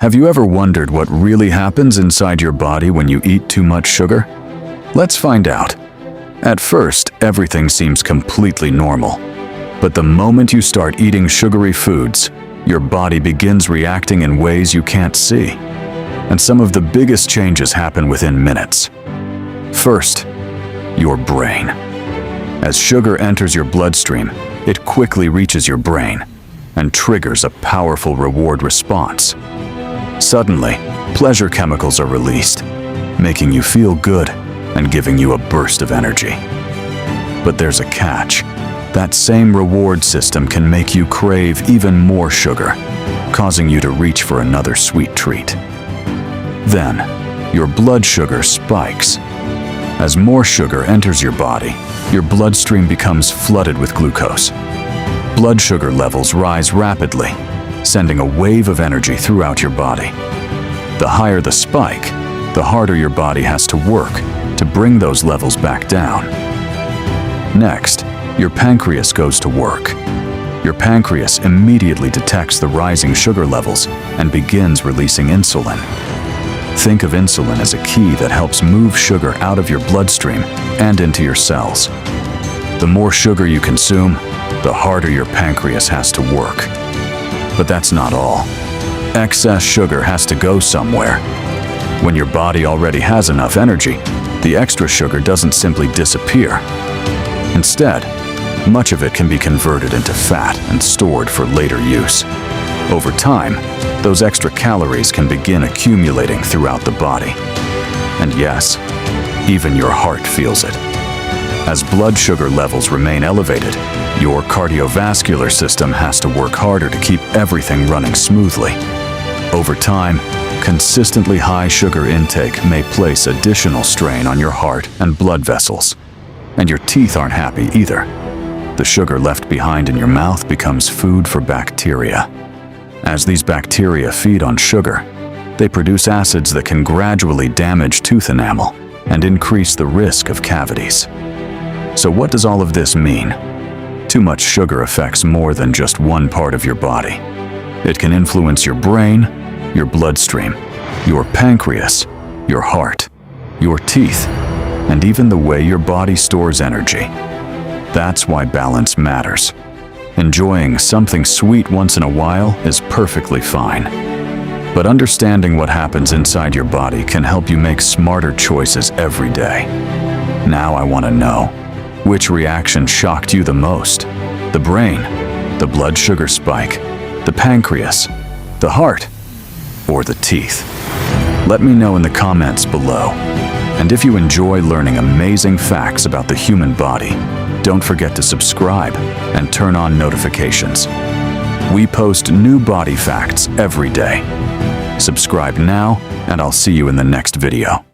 Have you ever wondered what really happens inside your body when you eat too much sugar? Let's find out. At first, everything seems completely normal. But the moment you start eating sugary foods, your body begins reacting in ways you can't see. And some of the biggest changes happen within minutes. First, your brain. As sugar enters your bloodstream, it quickly reaches your brain and triggers a powerful reward response. Suddenly, pleasure chemicals are released, making you feel good and giving you a burst of energy. But there's a catch. That same reward system can make you crave even more sugar, causing you to reach for another sweet treat. Then, your blood sugar spikes. As more sugar enters your body, your bloodstream becomes flooded with glucose. Blood sugar levels rise rapidly, sending a wave of energy throughout your body. The higher the spike, the harder your body has to work to bring those levels back down. Next, your pancreas goes to work. Your pancreas immediately detects the rising sugar levels and begins releasing insulin. Think of insulin as a key that helps move sugar out of your bloodstream and into your cells. The more sugar you consume, the harder your pancreas has to work. But that's not all. Excess sugar has to go somewhere. When your body already has enough energy, the extra sugar doesn't simply disappear. Instead, much of it can be converted into fat and stored for later use. Over time, those extra calories can begin accumulating throughout the body. And yes, even your heart feels it. As blood sugar levels remain elevated, your cardiovascular system has to work harder to keep everything running smoothly. Over time, consistently high sugar intake may place additional strain on your heart and blood vessels. And your teeth aren't happy either. The sugar left behind in your mouth becomes food for bacteria. As these bacteria feed on sugar, they produce acids that can gradually damage tooth enamel and increase the risk of cavities. So what does all of this mean? Too much sugar affects more than just one part of your body. It can influence your brain, your bloodstream, your pancreas, your heart, your teeth, and even the way your body stores energy. That's why balance matters. Enjoying something sweet once in a while is perfectly fine. But understanding what happens inside your body can help you make smarter choices every day. Now I want to know, which reaction shocked you the most? The brain, the blood sugar spike, the pancreas, the heart, or the teeth? Let me know in the comments below. And if you enjoy learning amazing facts about the human body, don't forget to subscribe and turn on notifications. We post new body facts every day. Subscribe now, and I'll see you in the next video.